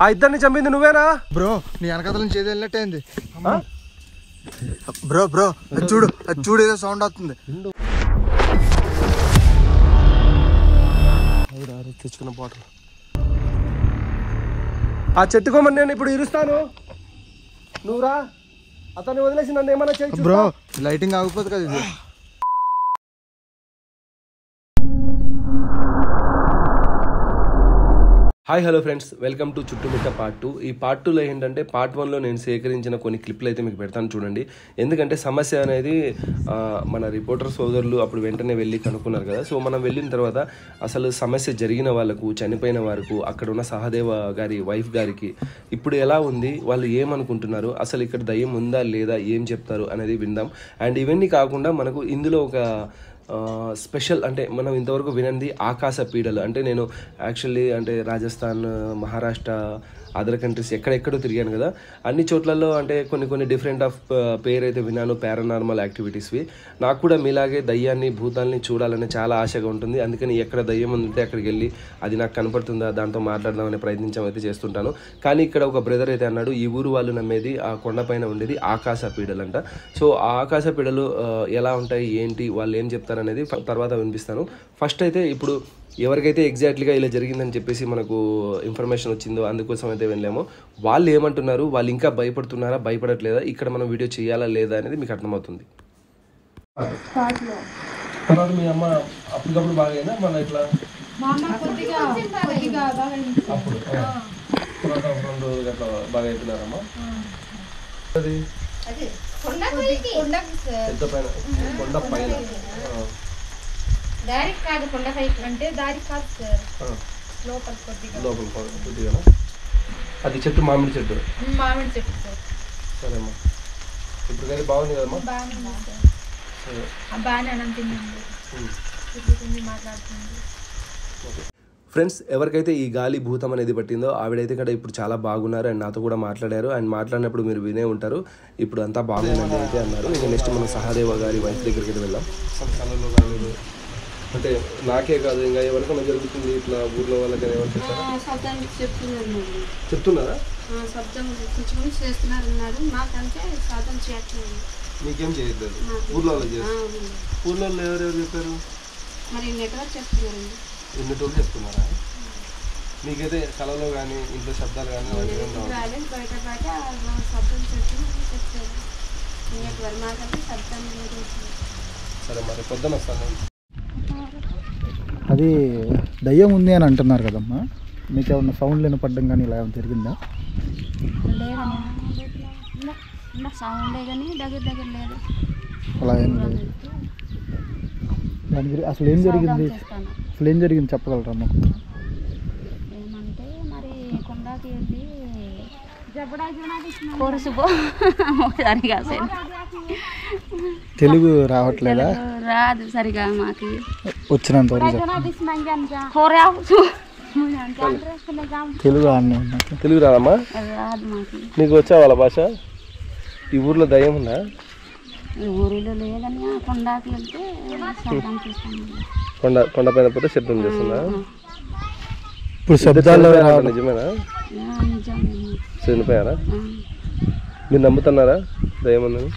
ఆ ఇద్దరిని చంపింది నువ్వేనా? బ్రో నీ వెనకాల నుంచి ఏది వెళ్ళినట్టయింది బ్రో. బ్రో అది చూడు, అది చూడు, ఏదో సౌండ్ వస్తుంది. తెచ్చుకున్న బాటిల్ ఆ చెట్టుకోమని నేను ఇప్పుడు ఇరుస్తాను. నువ్వురా, అతన్ని వదిలేసి నన్ను ఏమన్నా చేయి. బ్రో లైటింగ్ ఆగిపోతుంది కదా ఇది. Hi hello friends, welcome to చుట్టుముట్ట పార్ట్ 2. ఈ పార్ట్ 2లో ఏంటంటే పార్ట్ 1లో నేను సేకరించిన కొన్ని క్లిప్లు అయితే మీకు పెడతాను చూడండి. ఎందుకంటే సమస్య అనేది మన రిపోర్టర్ సోదరులు అప్పుడు వెంటనే వెళ్ళి కనుక్కున్నారు కదా. సో మనం వెళ్ళిన తర్వాత అసలు సమస్య జరిగిన వాళ్ళకు, చనిపోయిన వారికి, అక్కడ ఉన్న సహదేవ గారి వైఫ్ గారికి ఇప్పుడు ఎలా ఉంది, వాళ్ళు ఏమనుకుంటున్నారు, అసలు ఇక్కడ దయ్యం ఉందా లేదా, ఏం చెప్తారు అనేది విందాం. అండ్ ఇవన్నీ కాకుండా మనకు ఇందులో ఒక స్పెషల్ అంటే మనం ఇంతవరకు వినంది ఆకాశ పీడలు. అంటే నేను యాక్చువల్లీ అంటే రాజస్థాన్, మహారాష్ట్ర, అదర్ కంట్రీస్ ఎక్కడెక్కడో తిరిగాను కదా. అన్ని చోట్లలో అంటే కొన్ని డిఫరెంట్ ఆఫ్ పేరు అయితే విన్నాను, పారానార్మల్ యాక్టివిటీస్వి. నాకు కూడా మీలాగే దయ్యాన్ని, భూతాలని చూడాలని చాలా ఆశగా ఉంటుంది. అందుకని ఎక్కడ దయ్యం ఉంటే అక్కడికి వెళ్ళి అది నాకు కనపడుతుందా, దాంతో మాట్లాడదామనే ప్రయత్నించడం అయితే చేస్తుంటాను. కానీ ఇక్కడ ఒక బ్రదర్ అయితే అన్నాడు, ఈ ఊరు వాళ్ళు నమ్మేది ఆ కొండపైన ఉండేది ఆకాశ పీడలు అంట. సో ఆ ఆకాశ పీడలు ఎలా ఉంటాయి, ఏంటి, వాళ్ళు ఏం చెప్తారనేది తర్వాత వినిపిస్తాను. ఫస్ట్ అయితే ఇప్పుడు ఎవరికైతే ఎగ్జాక్ట్లీగా ఇలా జరిగిందని చెప్పేసి మనకు ఇన్ఫర్మేషన్ వచ్చిందో అందుకోసం అయితే వెళ్ళాము. వాళ్ళు ఏమంటున్నారు, వాళ్ళు ఇంకా భయపడుతున్నారా, భయపడట్లేదా, ఇక్కడ మనం వీడియో చేయాలా లేదా అనేది మీకు అర్థమవుతుంది. తర్వాత మీ అమ్మ అప్పటికప్పుడు బాగైనా మన ఇట్లా అప్పుడు తర్వాత 2 రోజులు అట్లా బాగా అవుతున్నారమ్మా. అది ఎంత పైన, కొండ పైన డైరెక్ట్ కాదు, కొండ పైకి అంటే దారి కాదు సార్, లోపల కొద్దిగా. అది చెట్టు మామిడి చెట్టు సార్. సరేమ్మా, ఇప్పుడు కానీ బాగుంది కదమ్మా. బాగానే అనంతుంది మాట్లాడుతుంది. ఫ్రెండ్స్, ఎవరికైతే ఈ గాలి భూతం అనేది పట్టిందో ఆవిడైతే ఇక్కడ ఇప్పుడు చాలా బాగున్నారు అండ్ నాతో కూడా మాట్లాడారు. అండ్ మాట్లాడినప్పుడు మీరు వినే ఉంటారు, ఇప్పుడు అంతా బాగుందని అయితే అన్నారు. ఇంకా నెక్స్ట్ మనం సహదేవ గారి వైఫ్ దగ్గరికి అయితే వెళ్దాం. కళలో కాలేదు అంటే నాకే కాదు, ఇంకా ఎవరికైనా జరుగుతుంది ఇట్లా ఊర్లో వాళ్ళకి చెప్తున్నారా? మీకేం చేయట్లేదు, ఊర్లో వాళ్ళు చేస్తారు. ఊర్లో ఎవరెవరు చెప్పారు? ఎన్ని రోజులు చెప్తున్నారా? మీకైతే కళలో కానీ ఇంట్లో శబ్దాలు కానీ సరే మరి పొద్దున వస్తాను. అది దయ్యం ఉంది అని అంటున్నారు కదమ్మా, మీకు ఏమన్నా సౌండ్ వినపడడం కానీ ఇలా ఏమైనా జరిగిందా? అలా ఏం లేదు. దాని గురించి అసలు ఏం జరిగింది, అసలు ఏం జరిగింది చెప్పగలరా మాకు? ఏమంటే మరి కొండకి వెళ్ళి తెలుగు రావట్లేదా? రాదు సరిగా మాకు, వచ్చినంత తెలుగు ఆడనే ఉన్నా. తెలుగు రాదమ్మా? రాదు మాకు. నీకు వచ్చా వాళ్ళ భాష? ఈ ఊర్లో దయ్యం ఉందా? ఊరిలో లేదని కొండకి వెళ్తే కొండపైన పోతే శబ్దం చేస్తుందా? ఇప్పుడు శబ్దాలు నిజమేనా? చనిపోయారా? మీరు నమ్ముతున్నారా దయ్యం ఉందని?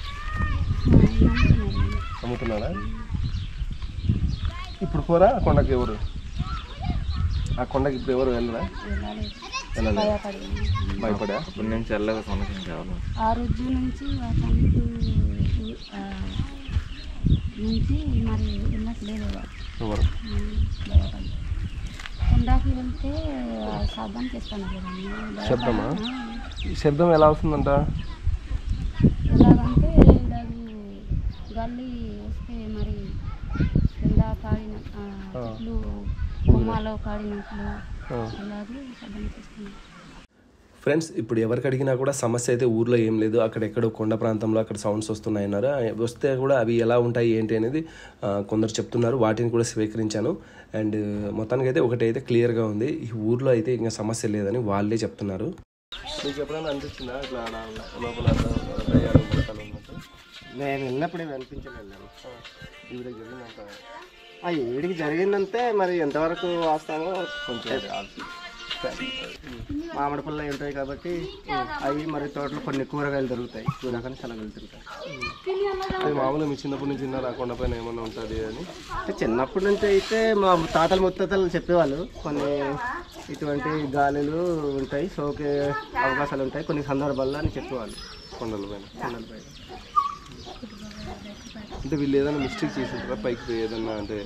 నమ్ముతున్నారా? ఇప్పుడు పోరా కొండకి, ఎవరు ఆ కొండకి ఇప్పుడు ఎవరు వెళ్ళరా? భయపడా? ఇప్పుడు నుంచి వెళ్ళగా ఆ రోజు నుంచి మరి వెళ్ళట్లేదు. ఎవరు కొండకి వెళ్తే శబ్దం చేస్తాను కదా. శబ్దమా? శబ్దం ఎలా వస్తుందంట? ఎలాగంటే గాలి వస్తే మరి కింద కాడిన చెట్లు బొమ్మలో కాడినట్లు అలాగే శబ్దం చేస్తున్నాను. ఫ్రెండ్స్, ఇప్పుడు ఎవరికి అడిగినా కూడా సమస్య అయితే ఊర్లో ఏం లేదు, అక్కడెక్కడో కొండ ప్రాంతంలో అక్కడ సౌండ్స్ వస్తున్నాయన్నారు. వస్తే కూడా అవి ఎలా ఉంటాయి ఏంటి అనేది కొందరు చెప్తున్నారు, వాటిని కూడా స్వీకరించాను. అండ్ మొత్తానికి అయితే ఒకటైతే క్లియర్గా ఉంది, ఈ ఊర్లో అయితే ఇంకా సమస్య లేదని వాళ్ళే చెప్తున్నారు. మీకు ఎప్పుడైనా అనిపించిందా ఇట్లా లోపల? నేను వెళ్ళినప్పుడు అనిపించలేదు. ఈవిడికి జరిగిందంటే మరి ఎంతవరకు వాస్తామో కొంచెం దొరుకుతాయి. మామిడి పళ్ళు అవి ఉంటాయి కాబట్టి అవి మరి తోటలో కొన్ని కూరగాయలు దొరుకుతాయి, కూరగాయలు శనగలు దొరుకుతాయి. అది మామూలుగా మీ చిన్నప్పటి నుంచి తిన్నారా కొండపైన ఏమన్నా ఉంటుంది అని? అంటే చిన్నప్పటి నుంచి అయితే మా తాతలు ముత్తాతలు చెప్పేవాళ్ళు కొన్ని ఇటువంటి గాలులు ఉంటాయి, సోకే అవకాశాలు ఉంటాయి కొన్ని సందర్భాల్లో అని చెప్పేవాళ్ళు కొండలపైన. కొండలపై. అంటే వీళ్ళు ఏదైనా మిస్టేక్ చేసింటారా పైకి ఏదన్నా, అంటే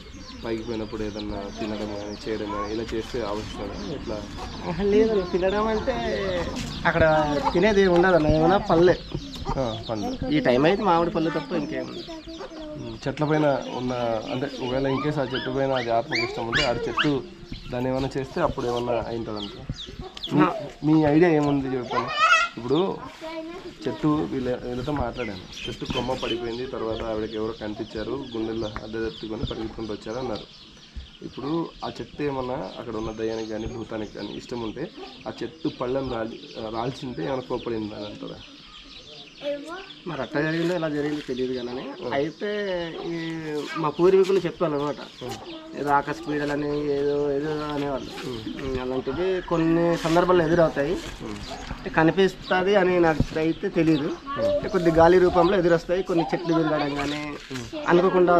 పైకి పోయినప్పుడు ఏదన్నా తినడం కానీ చేయడం కానీ ఇలా చేస్తే అవసరం ఇట్లా? లేదు, తినడం అంటే అక్కడ తినేది ఉండదు అన్న, ఏమైనా పళ్ళే పండు. ఈ టైం అయితే మామిడి పళ్ళు తప్ప ఇంకేముంది. చెట్ల పైన ఉన్న అంటే ఒకవేళ ఇంకేస్ ఆ చెట్టు పైన అది ఆత్మకి ఇష్టం ఉంటే ఆ చెట్టు దాన్ని ఏమైనా చేస్తే అప్పుడు ఏమన్నా అయింటుందంట. మీ ఐడియా ఏముంది చెప్పండి. ఇప్పుడు చెట్టు వీళ్ళతో మాట్లాడాను, చెట్టు కొమ్మ పడిపోయింది, తర్వాత ఆవిడకి ఎవరో కనిపించారు, గుండెల్లో అద్దె తట్టుకొని పరిగెత్తుకుంటూ వచ్చారు అన్నారు. ఇప్పుడు ఆ చెట్టు ఏమన్నా అక్కడ ఉన్న దయ్యానికి కానీ భూతానికి కానీ ఇష్టం ఉంటే ఆ చెట్టు పళ్ళని రాల్చింటే ఏమైనా కోపడింది అని అంటారా? మరి అట్లా జరిగిందో ఎలా జరిగిందో తెలియదు కానీ అయితే ఈ మా పూర్వీకులు చెప్పాను అనమాట, ఏదో ఆకాశ పీడలని ఏదో ఏదో అనేవాళ్ళు. అలాంటివి కొన్ని సందర్భాల్లో ఎదురవుతాయి, కనిపిస్తుంది అని నాకు అయితే తెలియదు. కొద్ది గాలి రూపంలో ఎదురొస్తాయి, కొన్ని చెట్లు విరగడం కానీ అనుకోకుండా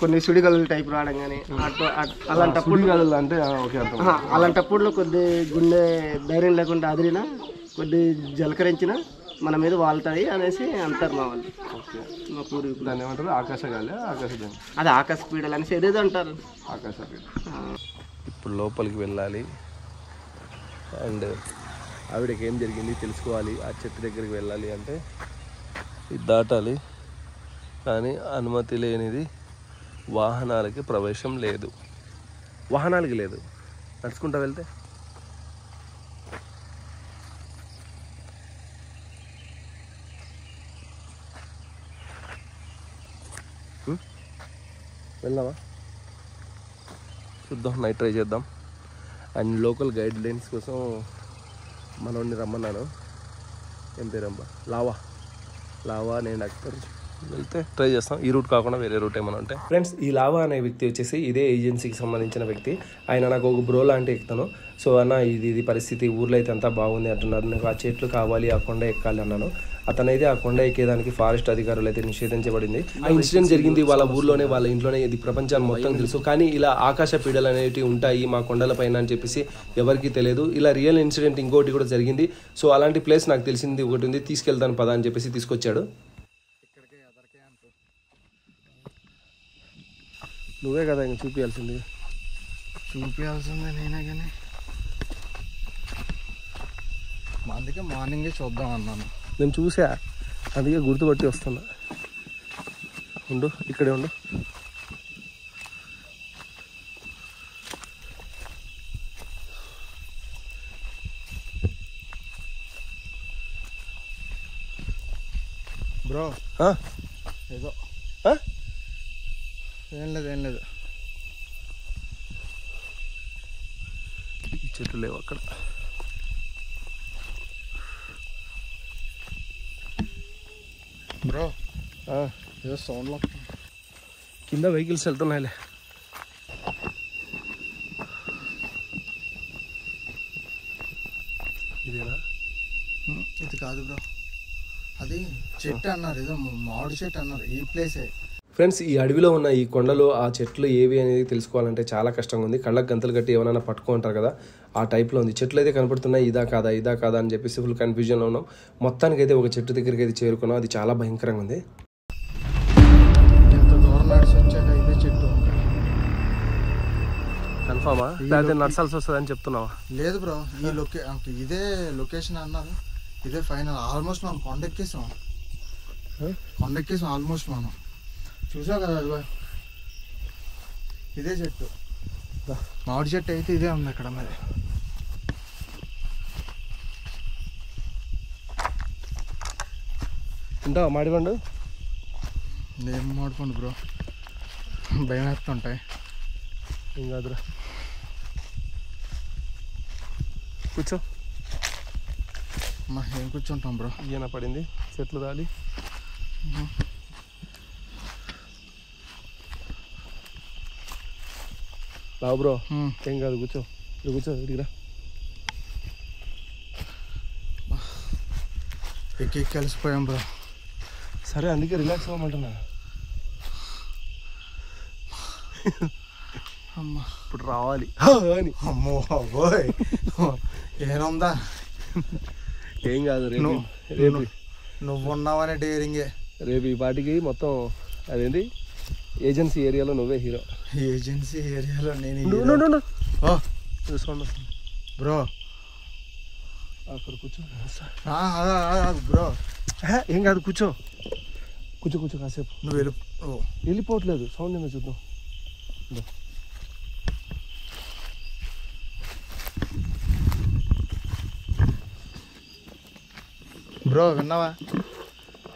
కొన్ని సుడిగలు టైప్ రావడం కానీ అలాంటప్పుడు అంటే అలాంటప్పుడు కొద్ది గుండె ధైర్యం లేకుండా అదిరినా కొద్ది జలకరించిన మన మీద వాళ్తాయి అనేసి అంటారు మా వాళ్ళు. మా పూర్వీకులు దాన్ని ఏమంటారు? ఆకాశగాలి, ఆకాశం, అది ఆకాశ పీడలు అనేసి ఏదేదో అంటారు. ఆకాశ పీడ. ఇప్పుడు లోపలికి వెళ్ళాలి అండ్ ఆవిడకి ఏం జరిగింది తెలుసుకోవాలి. ఆ చెట్టు దగ్గరికి వెళ్ళాలి అంటే ఇది దాటాలి, కానీ అనుమతి లేనిది వాహనాలకి ప్రవేశం లేదు. వాహనాలకి లేదు, నడుచుకుంటూ వెళ్తే వెళ్దామా? చూద్దాం, నైట్ ట్రై చేద్దాం. అండ్ లోకల్ గైడ్ లైన్స్ కోసం మనోడిని రమ్మన్నాను. ఏం పేరమ్మా? లావా నేను అక్బర్. వెళ్తే ట్రై చేస్తాం, ఈ రూట్ కాకుండా వేరే రూట్ ఏమైనా ఉంటే. ఫ్రెండ్స్, ఈ లావా అనే వ్యక్తి వచ్చేసి ఇదే ఏజెన్సీకి సంబంధించిన వ్యక్తి. ఆయన నాకు ఒక బ్రో లాంటి ఎక్కుతాను. సో అన్న ఇది పరిస్థితి, ఊర్లో అయితే అంతా బాగుంది అంటున్నారు, నాకు ఆ చెట్లు కావాలి, ఆ కొండ ఎక్కాలి అన్నాను. అతనైతే ఆ కొండ ఎక్కేదానికి ఫారెస్ట్ అధికారులు అయితే నిషేధించబడింది. ఆ ఇన్సిడెంట్ జరిగింది వాళ్ళ ఊర్లోనే, వాళ్ళ ఇంట్లోనే, ఇది ప్రపంచాన్ని మొత్తం తెలుసు. కానీ ఇలా ఆకాశ పీడలు అనేవి ఉంటాయి మా కొండల పైన అని చెప్పేసి ఎవరికి తెలియదు. ఇలా రియల్ ఇన్సిడెంట్ ఇంకోటి కూడా జరిగింది. సో అలాంటి ప్లేస్ నాకు తెలిసింది ఒకటి ఉంది, తీసుకెళ్తాను పదా అని చెప్పేసి తీసుకొచ్చాడు. నువ్వే కదా ఇంకా చూపించాల్సింది నేనే, కానీ అందుకే మార్నింగే చూద్దాం అన్నాను. నేను చూసా, అందుకే గుర్తుపట్టి వస్తున్నా. ఉండు, ఇక్కడే ఉండు. బ్రో ఏదో ఏం లేదు ఈ చెట్లు లేవు అక్కడ. బ్రో ఏదో సౌండ్లో కింద వెహికల్స్ వెళ్తున్నాయిలే. ఇదేనా? ఇది కాదు బ్రో, అది చెట్టు అన్నారు, ఏదో మామిడి చెట్టు అన్నారు, ఈ ప్లేసే. ఫ్రెండ్స్, ఈ అడవిలో ఉన్న ఈ కొండలు, ఆ చెట్లు ఏవి అనేది తెలుసుకోవాలంటే చాలా కష్టంగా ఉంది. కళ్ళకు గంతలు కట్టి ఏమైనా పట్టుకుంటారు కదా, ఆ టైప్లో ఉంది. చెట్లు అయితే కనపడుతున్నాయి, ఇదా కాదా అని చెప్పేసి ఫుల్ కన్ఫ్యూజన్లో ఉన్నాం. మొత్తానికైతే ఒక చెట్టు దగ్గరికి అయితే చేరుకున్నాం, అది చాలా భయంకరంగా ఉంది. ఎంత దూరం నడిచి వచ్చాక ఇదే చెట్టు కన్ఫామా? లేకపోతే నడసాల్సి వస్తుంది అని చెప్తున్నావా? లేదు బ్రో, ఇదే లొకేషన్ అన్నారు, ఇదే ఫైనల్. ఆల్మోస్ట్ మనం కొండెక్కేసాం ఆల్మోస్ట్. మనం చూసావు కదా, ఇదే చెట్టు, మామిడి చెట్టు అయితే ఇదే ఉంది అక్కడ. మరి ఉంటావా మాడిపండు? ఏం మాడిపండు బ్రో, భయం వేస్తుంటాయి. ఏం కాదురా, కూర్చో. ఏం కూర్చుంటాం బ్రో, ఈయన పడింది చెట్లు రాలి. రావు బ్రో, ఏం కాదు, కూర్చో. కూర్చో ఇడిగిరా. ఎక్కి కలిసిపోయాం బ్రో. సరే అందుకే రిలాక్స్ అవ్వమంటున్నా. అమ్మా ఇప్పుడు రావాలి అని. అమ్మో అబ్బోయ్ ఏముందా? ఏం కాదు, రేపు నువ్వున్నావనే డేరింగే. రేపు ఈ పాటికి మొత్తం అదేంటి ఏజెన్సీ ఏరియాలో నువ్వే హీరో. ఏజెన్సీ ఏరియాలో నేను బ్రో అక్కడ కూర్చో. బ్రో ఏం కాదు, కూర్చో కూర్చో కూర్చో కాసేపు. నువ్వు వెళ్ళిపోవట్లేదు, సౌండ్ ఏమో చూద్దాం. బ్రో విన్నావా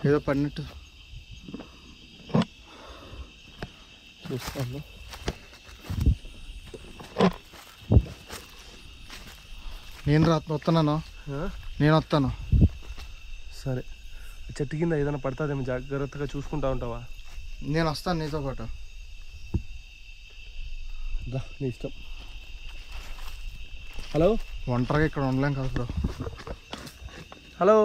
ఏదో పడినట్టు? చూస్తాను. నేను వస్తున్నాను, నేను వస్తాను. సరే, చెట్టు కింద ఏదైనా పడుతుందేమో జాగ్రత్తగా చూసుకుంటా ఉంటావా? నేను వస్తాను నీతో పాటు. నీ ఇష్టం. హలో, ఒంటరిగా ఇక్కడ ఉండలేం కదా బ్రో. హలో,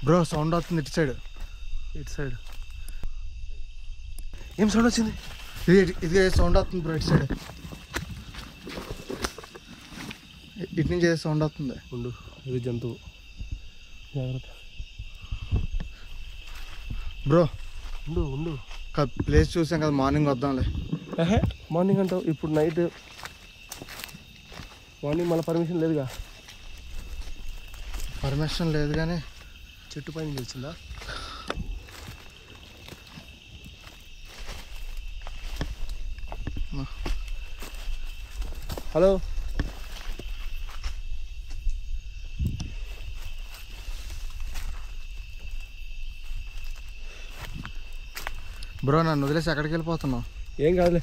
బ్రో సౌండ్ వస్తుంది ఇటు సైడ్. ఇటు సైడ్ ఏం సౌండ్ వచ్చింది? ఇది సౌండ్ వస్తుంది బ్రో ఇటు సైడ్. ఇటు నుంచి ఏదో సౌండ్ వస్తుంది. ఉండు, ఇది జంతువు, జాగ్రత్త బ్రో. ఉండు ఉండు, ప్లేస్ చూసాం కదా, మార్నింగ్ వద్దాంలే. మార్నింగ్ అంటావు, ఇప్పుడు నైట్. మార్నింగ్ మళ్ళీ పర్మిషన్ లేదుగా. పర్మిషన్ లేదు కానీ చెట్టు పైన వచ్చిందా? హలో, బ్రో నన్ను వదిలేసి ఎక్కడికి వెళ్ళిపోతున్నావు? ఏం కాదులే.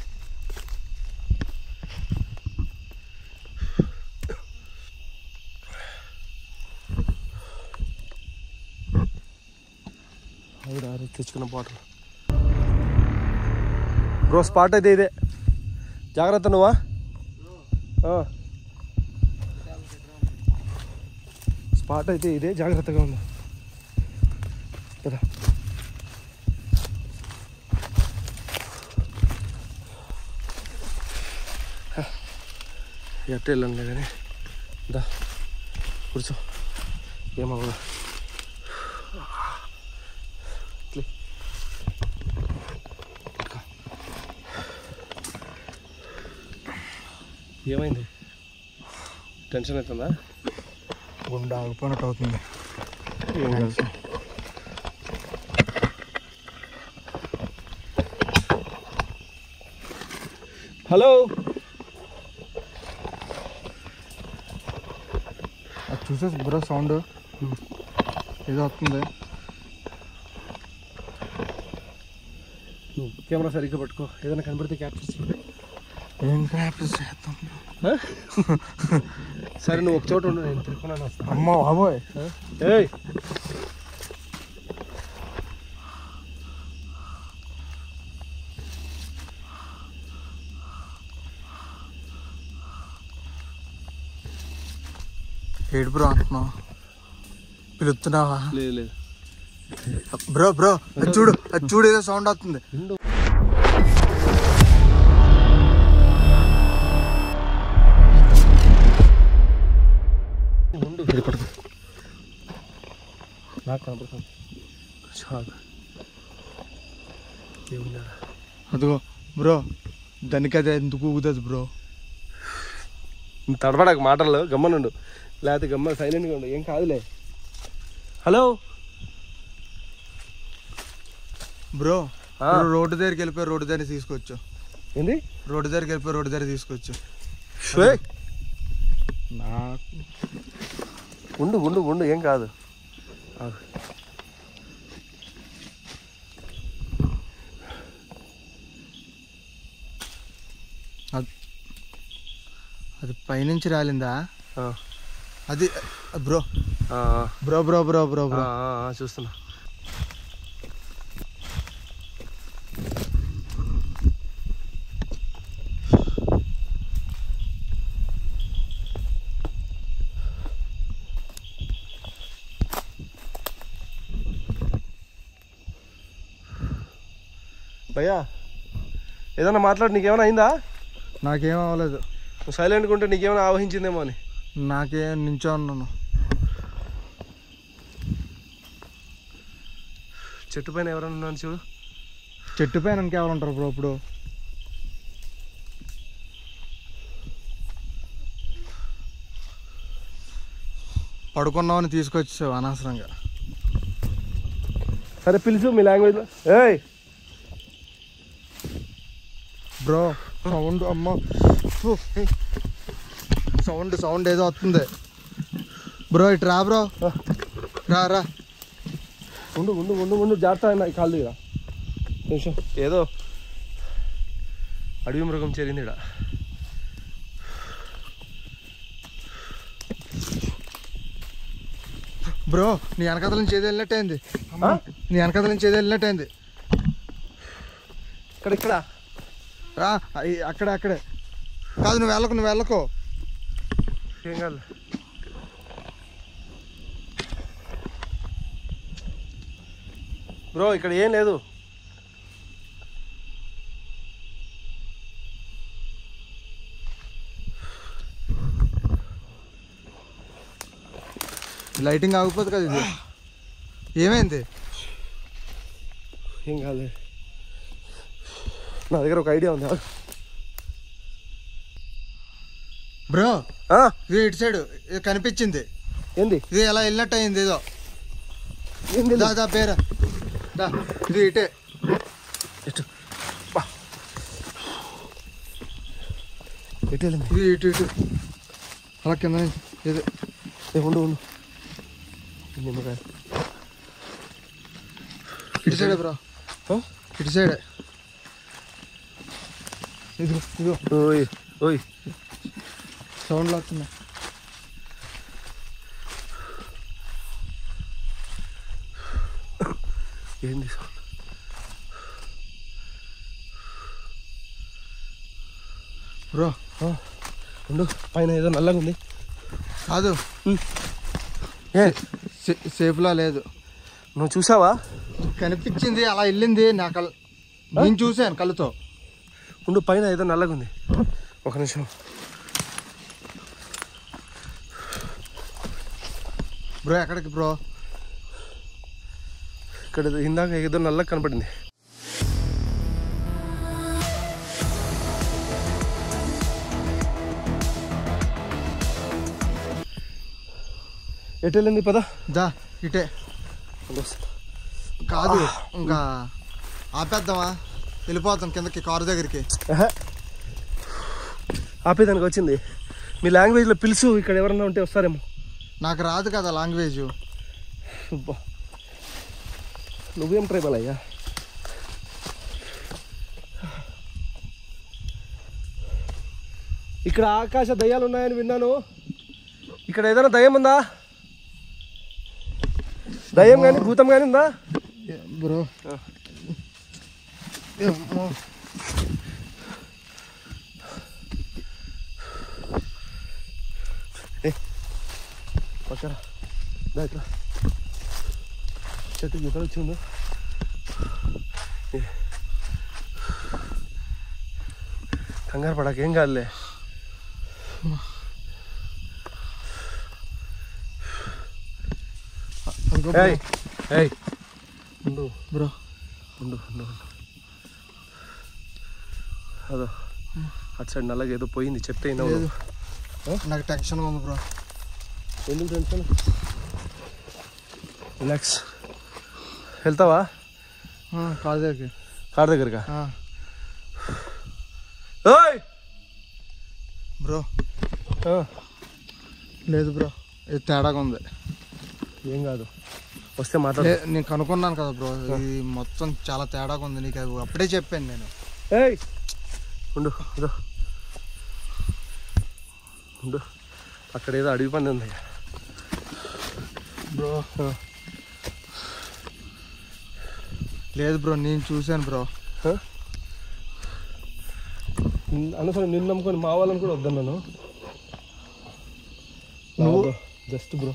తెచ్చుకున్న బాటిల్. బ్రో స్పాట్ అయితే ఇదే, జాగ్రత్త నువ్వా. స్పాట్ అయితే ఇదే, జాగ్రత్తగా ఉందా కదా. ఎట్ట వెళ్ళండి కానీ దా కూర్చో, ఏమవ్వదు. ఏమైంది? టెన్షన్ అవుతుందా? గుండె ఆగిపోయినట్టు అవుతుంది. హలో, అది చూసేసి బ్రో సౌండ్ ఏదో వస్తుంది. నువ్వు కెమెరా సరిగ్గా పట్టుకో, ఏదైనా కనబడితే క్యాప్చర్ చేయి. ఏం క్యాప్చర్ చేద్దాం? సరే నువ్వు ఒక చోట ఉండు, నేను తిరుక్కున్నాను వస్తాను. అమ్మ బాబోయ్. ఏయ్ ఏడు బ్రో అంటున్నావు? పిలుస్తున్నావా? లేదు లేదు బ్రో బ్రో అది చూడు, అది చూడు ఏదో సౌండ్ వస్తుంది. నాకు కనపడుతుంది. అదిగో బ్రో, దానికి అదే ఎందుకు ఊగుతుంది బ్రో? తడపడాక మాటల్లో గమ్మనుండు, లేకపోతే గమ్మ సైలెంట్గా ఉండు, ఏం కాదులే. హలో బ్రో, రోడ్డు దగ్గరికి వెళ్ళిపోయి రోడ్డు దగ్గర తీసుకోవచ్చు. ఏంది? రోడ్డు దగ్గరికి వెళ్ళిపోయి రోడ్డు దగ్గర తీసుకోవచ్చు. నాకు ఉండు ఉండు ఉండు, ఏం కాదు. అది పైనుంచి రాలిందా? అది bro bro bro bro bro bro చూస్తున్నా. భయ్యా ఏదన్నా మాట్లాడు, నీకేమైనా అయిందా? నాకేం అవ్వలేదు. సైలెంట్గా ఉంటే నీకేమైనా ఆవహించిందేమో అని. నాకేం నించో ఉన్నాను. చెట్టు పైన ఎవరైనా ఉన్నాను చూడు. చెట్టు పైన ఇంకెవరు ఉంటారు బ్రో? ఇప్పుడు పడుకున్నామని తీసుకొచ్చావు అనవసరంగా. సరే పిలుచు మీ లాంగ్వేజ్లో. ఏయ్ బ్రో సౌండ్, అమ్మ సౌండ్ ఏదో వస్తుంది బ్రో. ఇటు రా బ్రో, రా రా. ఉండు ఉండు ఉండు ఉండు, జాగ్రత్త నాకు కాలు దిగా నిమిషం. ఏదో అడవి మృగం చేరింది ఇక్కడ. బ్రో నీ వెనకథల నుంచి ఏది వెళ్ళినట్టయింది. నీ వెనకథల నుంచి ఏది వెళ్ళినట్టయింది. ఇక్కడ అక్కడే కాదు, నువ్వు వెళ్ళకు. ఏం కాదు. బ్రో ఇక్కడ ఏం లేదు. లైటింగ్ ఆగిపోతుంది కదా ఇది. ఏమైంది? ఏం కాదు, నా దగ్గర ఒక ఐడియా ఉంది. బ్రో ఇది ఇటు సైడ్ ఇది కనిపించింది. ఏంది ఇది ఎలా వెళ్ళినట్టు అయింది ఏదో. ఏంది దా పేరా దా, ఇది ఇటే ఎటు ఎటు వెళ్ళింది? ఇది ఇటు అలా కింద నుంచి ఇది. ఉండు ఉండు, నిమ్మకాయ ఇటు సైడే బ్రో, ఇటు సైడే. ఇదిగో ఓయ్ ఓయ్ సౌండ్ వస్తుంది. ఏంది సౌండ్? బ్రో ఉండు, పైన ఏదో నల్లగా ఉంది. కాదు సేఫ్లా లేదు. నువ్వు చూసావా? కనిపించింది అలా వెళ్ళింది. నేను చూశాను కళ్ళతో. ఉండు, పైన ఏదో నల్లగా ఉంది. ఒక నిమిషం. బ్రో ఎక్కడికి బ్రో? ఇక్కడ ఇందాక ఏదో నల్లగా కనపడింది. ఎటు వెళ్ళింది? పద దా ఇటే. కాదు ఇంకా ఆపేద్దామా? వెళ్ళిపోతాం కిందకి కారు దగ్గరికి. ఆపేదానికి వచ్చింది. మీ లాంగ్వేజ్లో పిలుసు, ఇక్కడ ఎవరన్నా ఉంటే వస్తారేమో. నాకు రాదు కదా లాంగ్వేజ్. నువ్వేం ట్రైబల్ అయ్యా? ఇక్కడ ఆకాశ దయ్యాలు ఉన్నాయని విన్నాను. ఇక్కడ ఏదైనా దయ్యం ఉందా? దయ్యం కానీ భూతం కానీ ఉందా బ్రో? పక్కన ఇట్లా చెట్టు ఇక్కడ వచ్చిండు. కంగారు పడక, ఏం కాదులే. ఉండు బ్రో, ఉండు. అదో అటు సైడ్ నల్లగా ఏదో పోయింది. చెప్తే నాకు టెన్షన్ ఉంది బ్రో. ఎందుకు టెన్షన్? రిలాక్స్. వెళ్తావా కార్ దగ్గరికి? కార్ దగ్గరగా బ్రో? లేదు బ్రో, ఇది తేడాగా ఉంది. ఏం కాదు, వస్తే మాట్లాడు. నేను కనుక్కున్నాను కదా బ్రో, ఇది మొత్తం చాలా తేడాగా ఉంది. నీకు అప్పుడే చెప్పాను నేను. ఉండు ఉండు, అక్కడ ఏదో అడవి పంది ఉంది. బ్రో లేదు బ్రో, నేను చూశాను బ్రో. అనవసరం నిన్ను నమ్ముకొని మా వాళ్ళని కూడా వద్దన్నాను. నువ్వు జస్ట్ బ్రో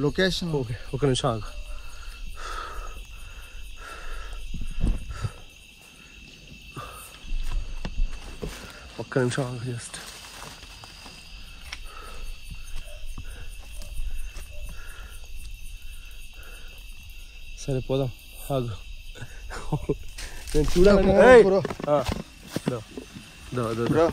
లొకేషన్. ఓకే, ఒక నిమిషం ఆగు. ఒక్క నిమిషం ఆగు జస్ట్. సరే పోదాం, ఆగు. నేను చూడాలని బ్రో బ్రో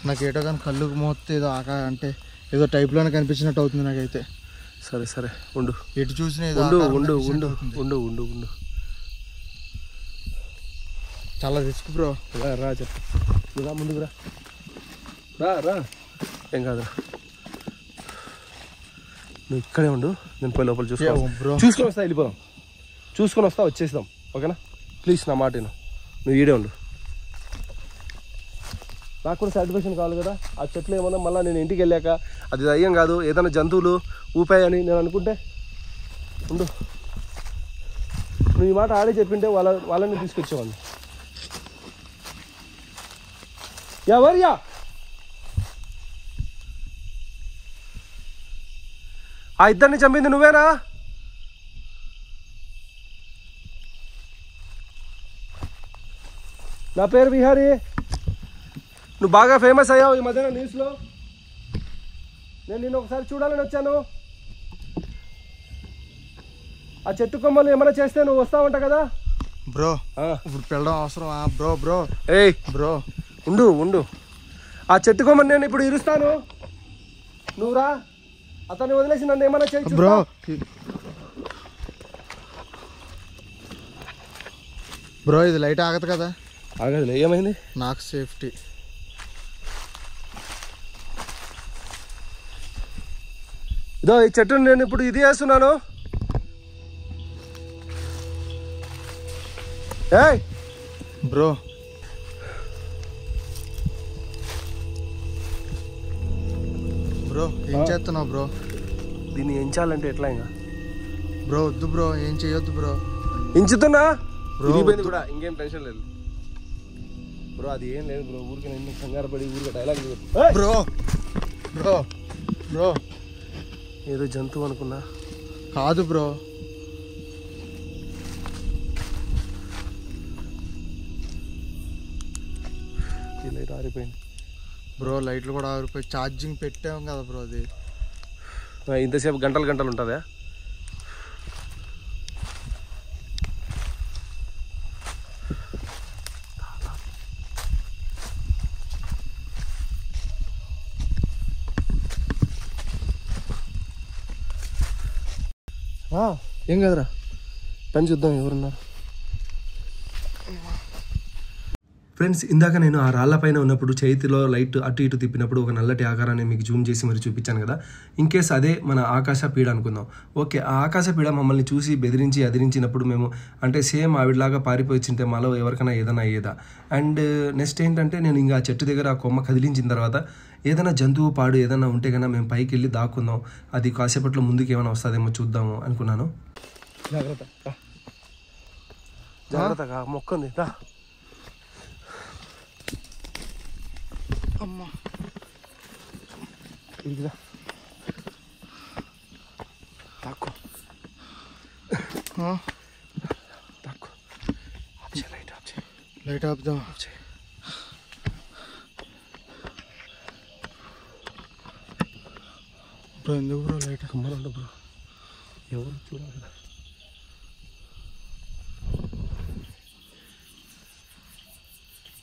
నాకు ఏటో కానీ కళ్ళు మోస్తే ఏదో అంటే ఏదో టైప్లోనే కనిపించినట్టు అవుతుంది నాకైతే. సరే సరే ఉండు, ఎటు చూసినా ఏదో ఉండు ఆకారం ఉండు కనిపించినట్టు ఉండు అవుతుంది. ఉండు ఉండు ఉండు. చాలా రిస్క్ బ్రో. రా రా చెప్పు, నువ్వు రా ముందుకు రా. రా రా, ఏం కాదురా, నువ్వు ఇక్కడే ఉండు, నేను పోయి లోపల బ్రో చూసుకొని వస్తా, వెళ్ళిపోదాం. చూసుకొని వస్తా, వచ్చేస్తాం, ఓకేనా? ప్లీజ్ నా మాట విను, నువ్వు ఈడే ఉండు. నాకు కూడా సాటిస్ఫాక్షన్ కావాలి కదా. ఆ చెట్లు ఏమన్నా మళ్ళీ నేను ఇంటికి వెళ్ళాక అది దయ్యం కాదు, ఏదైనా జంతువులు ఊపాయని నేను అనుకుంటే ఉండు. నువ్వు ఈ మాట ఆడే చెప్పింటే వాళ్ళని తీసుకొచ్చేవాడిని. ఎవరియా ఆ ఇద్దరిని చంపింది నువ్వేనా? నా పేరు విహారీ. నువ్వు బాగా ఫేమస్ అయ్యావు ఈ మధ్యన న్యూస్లో. నేను నిన్ను ఒకసారి చూడాలని వచ్చాను. ఆ చెట్టు కొమ్మలు ఏమైనా చేస్తే నువ్వు వస్తావంట కదా బ్రో. ఇప్పుడు పెళ్ళడం అవసరం బ్రో. బ్రో ఏయ్ బ్రో ఉండు ఉండు, ఆ చెట్టు కొమ్మని నేను ఇప్పుడు ఇరుస్తాను, నువ్వు రా. అతన్ని వదిలేసి నన్ను ఏమైనా చేయొచ్చు బ్రో. బ్రో ఇది లైట్ ఆగదు కదా? ఆగదులే, ఏమైంది? నాకు సేఫ్టీ. ఇదో ఈ చెట్టుని నేను ఇప్పుడు ఇది చేస్తున్నాను. ఏయ్ బ్రో బ్రో ఏం చేస్తున్నావు బ్రో? దీన్ని ఎంచాలంటే ఎట్లా ఇంకా బ్రో వద్దు బ్రో, ఏం చేయొద్దు బ్రో. ఇంచుతున్నా బ్రో, ఇరిగిపోయింది కూడా, ఇంకేం టెన్షన్ లేదు బ్రో. అది ఏం లేదు బ్రో, ఊరికే నేను కంగారు పడి ఊరికే డైలాగ్ బ్రో బ్రో బ్రో ఏదో జంతువు అనుకున్నా. కాదు బ్రో. ఈ లైట్ ఆరిపోయింది బ్రో. లైట్లు కూడా ఆరిపోయి ఛార్జింగ్ పెట్టాం కదా బ్రో. అది ఇంతసేపు గంటలు గంటలు ఉంటుందా? ఏం కదరా, పని చూద్దాం ఎవరున్నారు. ఫ్రెండ్స్, ఇందాక నేను ఆ రాళ్ళపైన ఉన్నప్పుడు చేతిలో లైట్ అటు ఇటు తిప్పినప్పుడు ఒక నల్లటి ఆకారాన్ని మీకు జూమ్ చేసి మరి చూపించాను కదా. ఇన్ కేస్ అదే మన ఆకాశ పీడ అనుకుందాం. ఓకే, ఆ ఆకాశ పీడ మమ్మల్ని చూసి బెదిరించి అదిరించినప్పుడు మేము అంటే సేమ్ ఆవిడలాగా పారిపోయి చింటే మాలో ఎవరికైనా ఏదైనా అయ్యేదా. అండ్ నెక్స్ట్ ఏంటంటే నేను ఇంకా ఆ చెట్టు దగ్గర ఆ కొమ్మ కదిలించిన తర్వాత ఏదైనా జంతువు పాడు ఏదైనా ఉంటే కన్నా మేము పైకి వెళ్ళి దాక్కుందాం, అది కాసేపట్లో ముందుకు ఏమైనా వస్తుందేమో చూద్దాము అనుకున్నాను. జాగ్రత్త జాగ్రత్తగా మొక్కంది దా. అమ్మా ఇదిగా తాక్కో తాక్కో. లైట్ ఆఫ్ చేయి, లైట్ ఆపుదాం. బ్రో ఎందుకు బ్రో లైట్? కమ్మలు బ్రో, ఎవరు చూడాలి.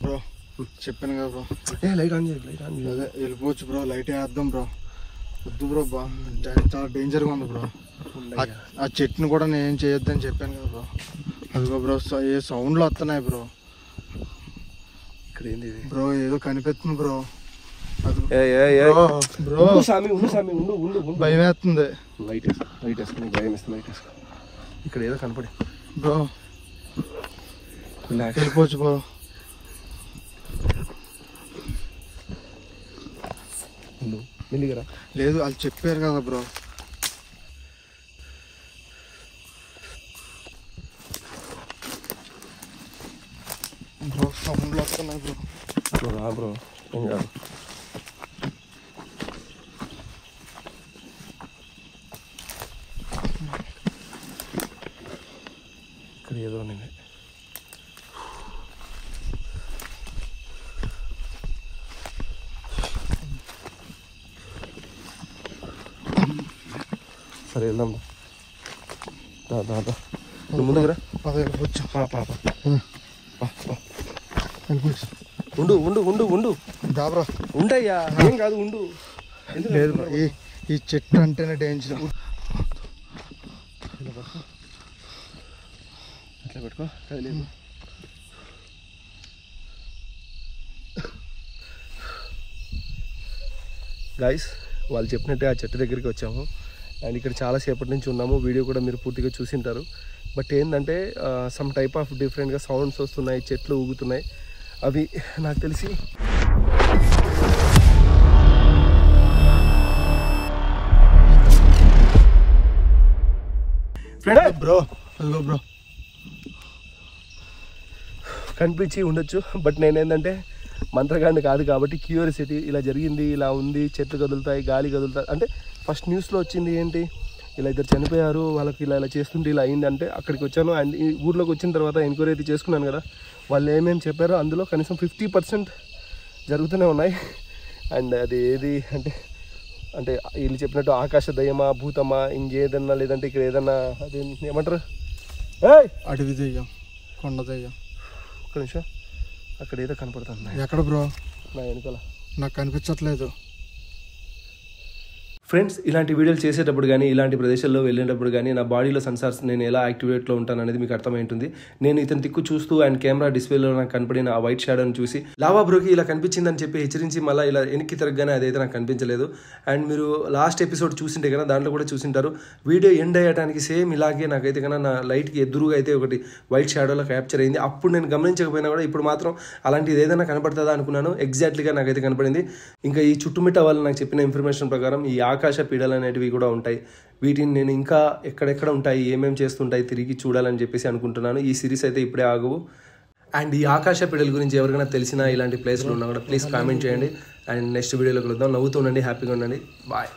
బ్రో చెప్పాను కదా బ్రో, లైట్ ఆన్ చేయి, లైట్ ఆన్ చేయి. అదే వెళ్ళిపోవచ్చు బ్రో. లైట్ వేద్దాం బ్రో. వద్దు బ్రో, చాలా డేంజర్గా ఉంది బ్రో. ఆ చెట్టును కూడా నేను చేయొద్దని చెప్పాను కదా బ్రో. అదిగో బ్రో ఏ సౌండ్లు వస్తున్నాయి బ్రో. ఇక్కడ ఏంది బ్రో? ఏదో కనిపిస్తుంది బ్రో. బ్రో ఉండు భయం వేస్తుంది. లైట్ వేసుకుని భయం వేస్తే లైట్ వేసుకో. ఇక్కడ ఏదో కనపడి బ్రో వెళ్ళిపోవచ్చు బ్రో. మెల్లిగరా. లేదు వాళ్ళు చెప్పారు కదా బ్రో. బ్రో సౌండ్లు వస్తున్నాయి బ్రో. రా బ్రో, ఏం కాదు. ఇక్కడ ఏదో నేను సరే వెళ్దాం. ముందుకురా. వెళ్ళిపోవచ్చు. వెళ్ళిపోవచ్చు. ఉండు దాబ్రా ఉండయ్యా, ఏం కాదు ఉండు. లేదు బ్రో, ఈ చెట్టు అంటేనే డేంజర్. అట్లా పెట్టుకో. లేదు గాయస్, వాళ్ళు చెప్పినట్టే ఆ చెట్టు దగ్గరికి వచ్చాము. అండ్ ఇక్కడ చాలాసేపటి నుంచి ఉన్నాము. వీడియో కూడా మీరు పూర్తిగా చూసింటారు. బట్ ఏంటంటే సమ్ టైప్ ఆఫ్ డిఫరెంట్గా సౌండ్స్ వస్తున్నాయి, చెట్లు ఊగుతున్నాయి. అవి నాకు తెలిసి బ్రో బ్రో కనిపించి ఉండొచ్చు. బట్ నేనేంటంటే మంత్రగాడిని కాదు కాబట్టి క్యూరియాసిటీ, ఇలా జరిగింది, ఇలా ఉంది, చెట్లు కదులుతాయి, గాలి కదులుతాయి అంటే ఫస్ట్ న్యూస్లో వచ్చింది ఏంటి, ఇలా ఇద్దరు చనిపోయారు, వాళ్ళకి ఇలా చేస్తుంటే ఇలా అయింది అంటే అక్కడికి వచ్చాను. అండ్ ఈ ఊర్లోకి వచ్చిన తర్వాత ఎంక్వైరీ అయితే చేసుకున్నాను కదా, వాళ్ళు ఏమేమి చెప్పారో అందులో కనీసం 50% జరుగుతూనే ఉన్నాయి. అండ్ అది ఏది అంటే వీళ్ళు చెప్పినట్టు ఆకాశ దయ్యమా, భూతమా, ఇంకేదన్నా, లేదంటే ఇక్కడ ఏదన్నా అది ఏమంటారు, అడవి దెయ్యం, కొండ దెయ్యం. ఒక్క నిమిషం, అక్కడ ఏదో కనపడుతుంది. ఎక్కడ బ్రో? నా వెనుకల నాకు కనిపించట్లేదు. ఫ్రెండ్స్, ఇలాంటి వీడియోలు చేసేటప్పుడు కానీ ఇలాంటి ప్రదేశాల్లో వెళ్ళేటప్పుడు కానీ నా బాడీలో సెన్సార్స్ నేను ఎలా యాక్టివేట్లో ఉంటాను అనేది మీకు అర్థమైంటుంది. నేను ఇతని దిక్కు చూస్తూ అండ్ కెమెరా డిస్ప్లేలో నాకు కనపడిన ఆ వైట్ షాడోని చూసి లావా బ్రోకి ఇలా కనిపించిందని చెప్పి హెచ్చరించి మళ్ళీ ఇలా వెనక్కి తిరగగానే అదైతే నాకు కనిపించలేదు. అండ్ మీరు లాస్ట్ ఎపిసోడ్ చూసింటే కదా, దాంట్లో కూడా చూసింటారు. వీడియో ఎండ్ అయ్యడానికి సేమ్ ఇలాగే నాకైతే కన్నా నా లైట్కి ఎదురుగా అయితే ఒకటి వైట్ షాడోలో క్యాప్చర్ అయింది. అప్పుడు నేను గమనించకపోయినా కూడా ఇప్పుడు మాత్రం అలాంటిది ఏదైనా కనపడుతుందా అనుకున్నాను. ఎగ్జాక్ట్లీగా నాకైతే కనపడింది. ఇంకా ఈ చుట్టుమిట్ట వాళ్ళు నాకు చెప్పిన ఇన్ఫర్మేషన్ ప్రకారం ఈ ఆకాశ పీడలు అనేటివి కూడా ఉంటాయి. వీటిని నేను ఇంకా ఎక్కడెక్కడ ఉంటాయి, ఏమేమి చేస్తుంటాయి తిరిగి చూడాలని చెప్పేసి అనుకుంటున్నాను. ఈ సిరీస్ అయితే ఇప్పుడే ఆగవు. అండ్ ఈ ఆకాశ పీడల గురించి ఎవరికైనా తెలిసినా ఇలాంటి ప్లేస్లు ఉన్నా కూడా ప్లీజ్ కామెంట్ చేయండి. అండ్ నెక్స్ట్ వీడియోలో కలుద్దాం. నవ్వుతూ ఉండండి, హ్యాపీగా ఉండండి. బాయ్.